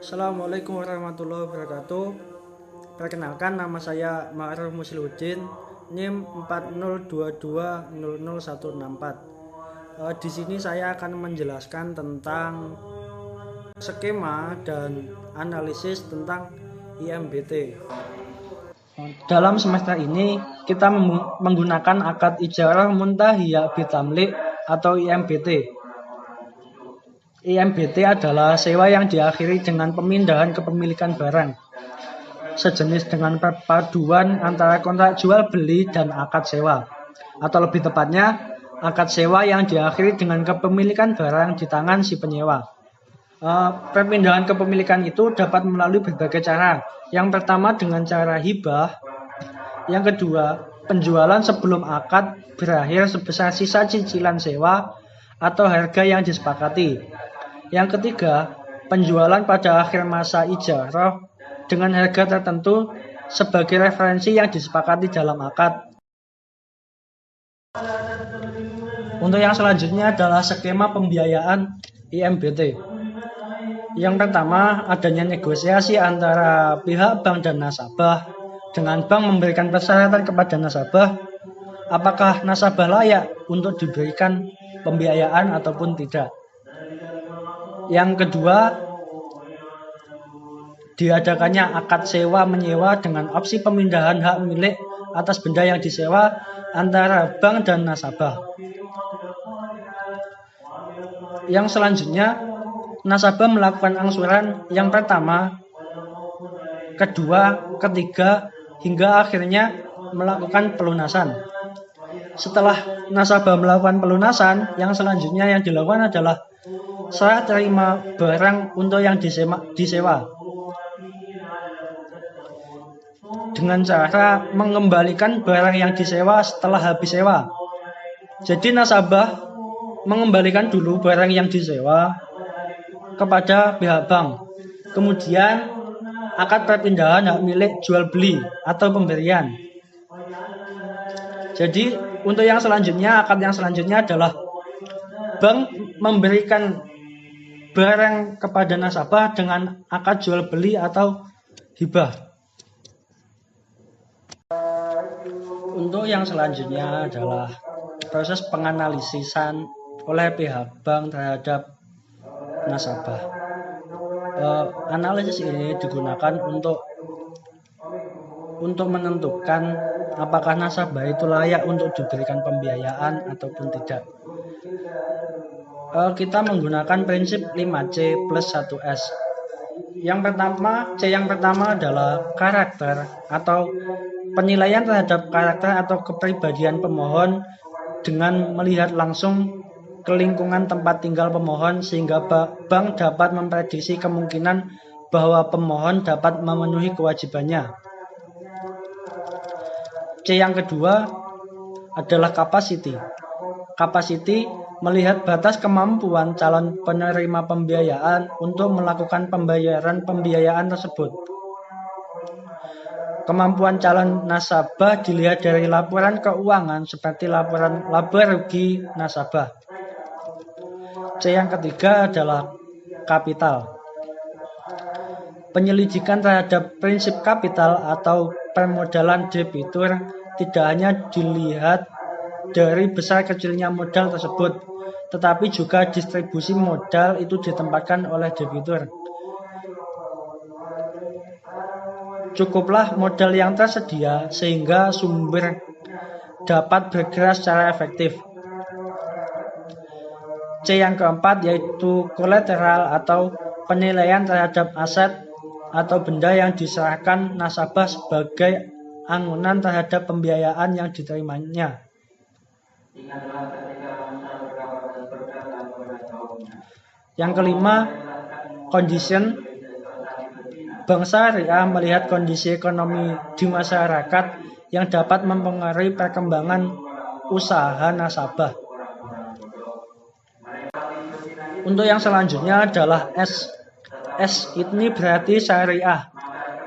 Assalamualaikum warahmatullahi wabarakatuh. Perkenalkan, nama saya Ma'ruf Muslihuddin, NIM 40220014. Di sini saya akan menjelaskan tentang skema dan analisis tentang IMBT. Dalam semester ini kita menggunakan akad ijarah muntahiyah bitamlik atau IMBT. IMBT adalah sewa yang diakhiri dengan pemindahan kepemilikan barang, sejenis dengan perpaduan antara kontrak jual beli dan akad sewa, atau lebih tepatnya akad sewa yang diakhiri dengan kepemilikan barang di tangan si penyewa. Perpindahan kepemilikan itu dapat melalui berbagai cara. Yang pertama dengan cara hibah, yang kedua penjualan sebelum akad berakhir sebesar sisa cicilan sewa atau harga yang disepakati. Yang ketiga, penjualan pada akhir masa ijarah dengan harga tertentu sebagai referensi yang disepakati dalam akad. Untuk yang selanjutnya adalah skema pembiayaan IMBT. Yang pertama, adanya negosiasi antara pihak bank dan nasabah, dengan bank memberikan persyaratan kepada nasabah apakah nasabah layak untuk diberikan pembiayaan ataupun tidak. Yang kedua, diadakannya akad sewa menyewa dengan opsi pemindahan hak milik atas benda yang disewa antara bank dan nasabah. Yang selanjutnya, nasabah melakukan angsuran yang pertama, kedua, ketiga, hingga akhirnya melakukan pelunasan. Setelah nasabah melakukan pelunasan, yang selanjutnya yang dilakukan adalah serah terima barang untuk yang disewa dengan cara mengembalikan barang yang disewa setelah habis sewa. Jadi nasabah mengembalikan dulu barang yang disewa kepada pihak bank. Kemudian akad perpindahan hak milik jual beli atau pemberian. Jadi untuk yang selanjutnya, akad yang selanjutnya adalah bank memberikan barang kepada nasabah dengan akad jual beli atau hibah. Untuk yang selanjutnya adalah proses penganalisisan oleh pihak bank terhadap nasabah. Analisis ini digunakan untuk menentukan apakah nasabah itu layak untuk diberikan pembiayaan ataupun tidak. Kita menggunakan prinsip 5C plus 1S. C yang pertama adalah karakter atau penilaian terhadap karakter atau kepribadian pemohon dengan melihat langsung ke lingkungan tempat tinggal pemohon sehingga bank dapat memprediksi kemungkinan bahwa pemohon dapat memenuhi kewajibannya. C yang kedua adalah capacity. Capacity melihat batas kemampuan calon penerima pembiayaan untuk melakukan pembiayaan tersebut. Kemampuan calon nasabah dilihat dari laporan keuangan seperti laporan laba rugi nasabah. C yang ketiga adalah kapital. Penyelidikan terhadap prinsip kapital atau permodalan debitur tidak hanya dilihat dari besar kecilnya modal tersebut, tetapi juga distribusi modal itu ditempatkan oleh debitur. Cukuplah modal yang tersedia sehingga sumber dapat bergerak secara efektif. C yang keempat yaitu kolateral atau penilaian terhadap aset atau benda yang diserahkan nasabah sebagai anggunan terhadap pembiayaan yang diterimanya. Yang kelima, condition. Bank Syariah melihat kondisi ekonomi di masyarakat yang dapat mempengaruhi perkembangan usaha nasabah. Untuk yang selanjutnya adalah S. S ini berarti syariah.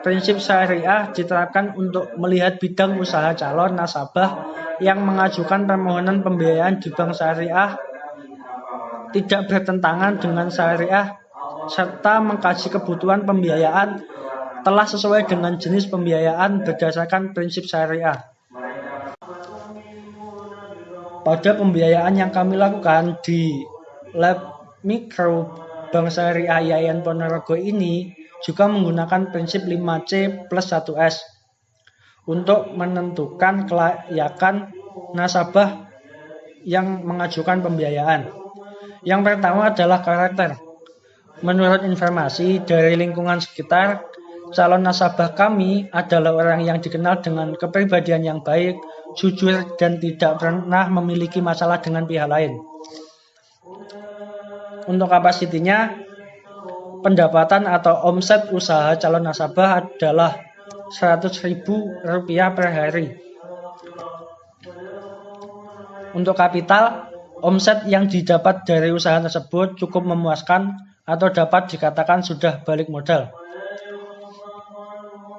Prinsip syariah diterapkan untuk melihat bidang usaha calon nasabah yang mengajukan permohonan pembiayaan di bank syariah tidak bertentangan dengan syariah serta mengkaji kebutuhan pembiayaan telah sesuai dengan jenis pembiayaan berdasarkan prinsip syariah. Pada pembiayaan yang kami lakukan di Lab Mikro Bank Syariah IAIN Ponorogo ini juga menggunakan prinsip 5C plus 1S untuk menentukan kelayakan nasabah yang mengajukan pembiayaan. Yang pertama adalah karakter. Menurut informasi dari lingkungan sekitar, calon nasabah kami adalah orang yang dikenal dengan kepribadian yang baik, jujur, dan tidak pernah memiliki masalah dengan pihak lain. Untuk kapasitinya, pendapatan atau omset usaha calon nasabah adalah Rp100.000 per hari. Untuk kapital, omset yang didapat dari usaha tersebut cukup memuaskan atau dapat dikatakan sudah balik modal.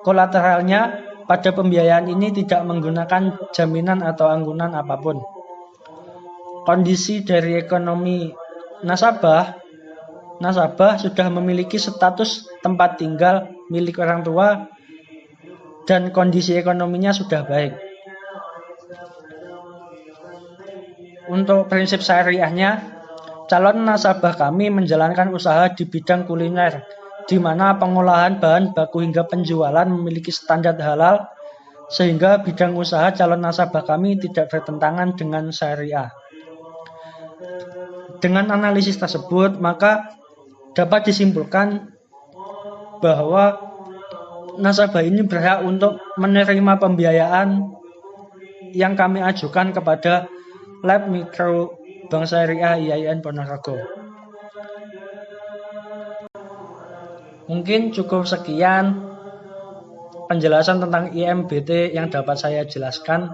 Kolateralnya pada pembiayaan ini tidak menggunakan jaminan atau anggunan apapun. Kondisi dari ekonomi nasabah sudah memiliki status tempat tinggal milik orang tua dan kondisi ekonominya sudah baik. Untuk prinsip syariahnya, calon nasabah kami menjalankan usaha di bidang kuliner, di mana pengolahan bahan baku hingga penjualan memiliki standar halal, sehingga bidang usaha calon nasabah kami tidak bertentangan dengan syariah. Dengan analisis tersebut, maka dapat disimpulkan bahwa nasabah ini berhak untuk menerima pembiayaan yang kami ajukan kepada Lab Mikro Bank Syariah IAIN Ponorogo. Mungkin cukup sekian penjelasan tentang IMBT yang dapat saya jelaskan.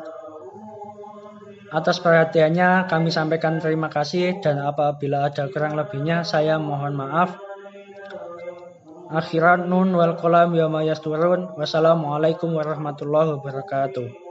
Atas perhatiannya kami sampaikan terima kasih, dan apabila ada kurang lebihnya saya mohon maaf. Akhiran nun wal qalam ya ma yasturun. Wassalamualaikum warahmatullahi wabarakatuh.